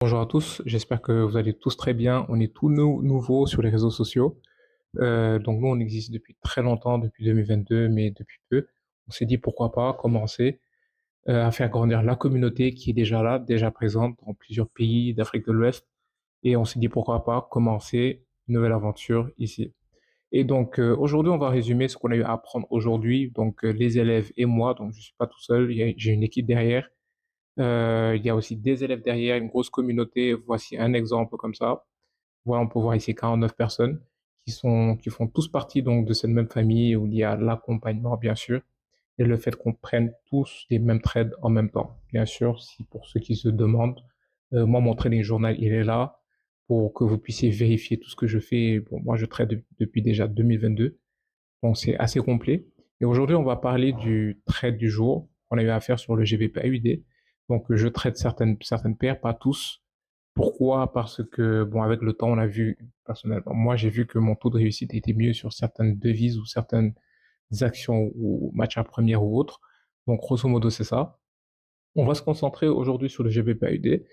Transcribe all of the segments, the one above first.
Bonjour à tous, j'espère que vous allez tous très bien. On est tous nouveaux sur les réseaux sociaux. Donc nous, on existe depuis très longtemps, depuis 2022, mais depuis peu. On s'est dit pourquoi pas commencer à faire grandir la communauté qui est déjà là, déjà présente dans plusieurs pays d'Afrique de l'Ouest. Et on s'est dit pourquoi pas commencer une nouvelle aventure ici. Et donc aujourd'hui, on va résumer ce qu'on a eu à apprendre aujourd'hui. Donc les élèves et moi, donc je suis pas tout seul, j'ai une équipe derrière. Il y a aussi des élèves derrière, une grosse communauté. Voici un exemple comme ça. Voilà, on peut voir ici 49 personnes qui font tous partie donc de cette même famille où il y a l'accompagnement, bien sûr, et le fait qu'on prenne tous les mêmes trades en même temps. Bien sûr, si pour ceux qui se demandent, moi, mon trading journal, il est là pour que vous puissiez vérifier tout ce que je fais. Bon, moi, je trade depuis déjà 2022, donc c'est assez complet. Et aujourd'hui, on va parler du trade du jour qu'on a eu à faire sur le GBP AUD. Donc, je trade certaines paires, pas tous. Pourquoi? Parce que, bon, avec le temps, on a vu, personnellement, moi, j'ai vu que mon taux de réussite était mieux sur certaines devises ou certaines actions ou matières premières ou autres. Donc, grosso modo, c'est ça. On va se concentrer aujourd'hui sur le GBP AUD.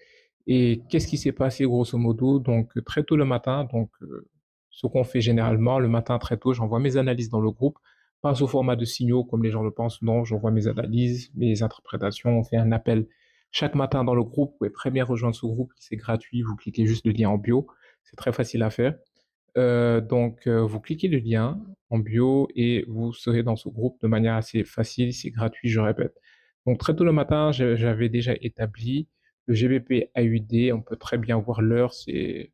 Et qu'est-ce qui s'est passé, grosso modo? Donc, très tôt le matin, ce qu'on fait généralement, le matin très tôt, j'envoie mes analyses dans le groupe, pas sous format de signaux comme les gens le pensent, non, j'envoie mes analyses, mes interprétations, on fait un appel chaque matin dans le groupe, vous pouvez très bien rejoindre ce groupe, c'est gratuit, vous cliquez juste le lien en bio, c'est très facile à faire. Vous cliquez le lien en bio et vous serez dans ce groupe de manière assez facile, c'est gratuit, je répète. Donc très tôt le matin, j'avais déjà établi le GBP AUD, on peut très bien voir l'heure, c'est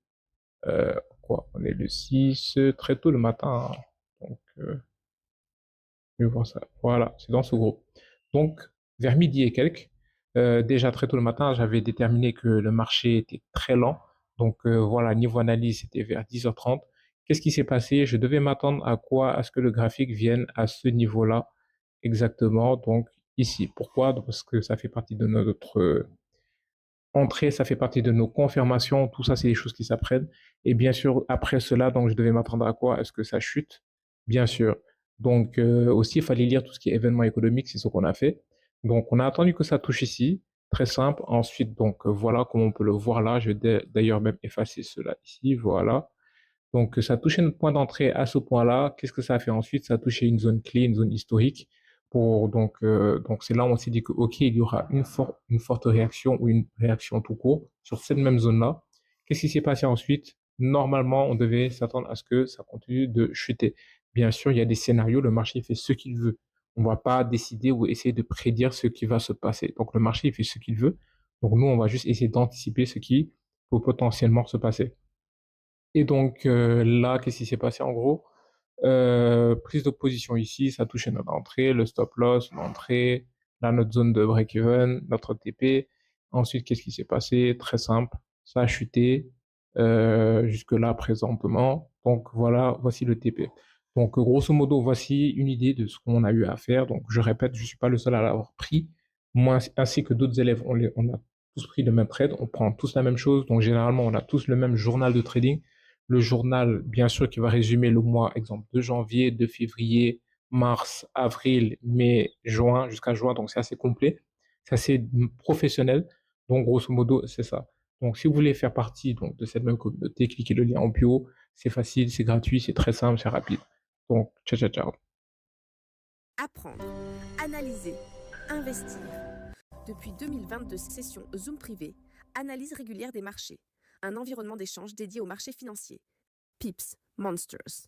quoi? On est le 6, très tôt le matin, hein. Donc, je vais voir ça. Voilà, c'est dans ce groupe. Donc, vers midi et quelques, déjà très tôt le matin, j'avais déterminé que le marché était très lent. Donc, voilà, niveau analyse, c'était vers 10h30. Qu'est-ce qui s'est passé? Je devais m'attendre à quoi? À ce que le graphique vienne à ce niveau-là exactement. Donc, ici. Pourquoi? Parce que ça fait partie de notre entrée, ça fait partie de nos confirmations. Tout ça, c'est des choses qui s'apprennent. Et bien sûr, après cela, donc, je devais m'attendre à quoi? Est-ce que ça chute? Bien sûr. Donc, aussi, il fallait lire tout ce qui est événements économiques, c'est ce qu'on a fait. Donc, on a attendu que ça touche ici. Très simple. Ensuite, voilà comment on peut le voir là. Je vais d'ailleurs même effacer cela ici. Voilà. Donc, ça a touché notre point d'entrée à ce point-là. Qu'est-ce que ça a fait ensuite? Ça a touché une zone clé, une zone historique. Donc c'est là où on s'est dit que, OK, il y aura une forte réaction ou une réaction tout court sur cette même zone-là. Qu'est-ce qui s'est passé ensuite? Normalement, on devait s'attendre à ce que ça continue de chuter. Bien sûr, il y a des scénarios, le marché fait ce qu'il veut. On ne va pas décider ou essayer de prédire ce qui va se passer. Donc, le marché, il fait ce qu'il veut. Donc, nous, on va juste essayer d'anticiper ce qui peut potentiellement se passer. Et donc là, qu'est-ce qui s'est passé en gros? Prise de position ici, ça touchait notre entrée, le stop loss, l'entrée, là notre zone de break-even, notre TP. Ensuite, qu'est-ce qui s'est passé? Très simple, ça a chuté jusque-là présentement. Donc voilà, voici le TP. Donc grosso modo, voici une idée de ce qu'on a eu à faire. Donc je répète, je suis pas le seul à l'avoir pris. Moi ainsi que d'autres élèves, on a tous pris le même trade, on prend tous la même chose. Donc généralement, on a tous le même journal de trading. Le journal, bien sûr, qui va résumer le mois, exemple, de janvier, de février, mars, avril, mai, juin, jusqu'à juin. Donc, c'est assez complet. C'est assez professionnel. Donc, grosso modo, c'est ça. Donc, si vous voulez faire partie donc, de cette même communauté, cliquez le lien en bio. C'est facile, c'est gratuit, c'est très simple, c'est rapide. Donc, ciao, ciao, ciao. Apprendre, analyser, investir. Depuis 2022, session Zoom privé, analyse régulière des marchés. Un environnement d'échange dédié aux marchés financiers. Pips, Monsters.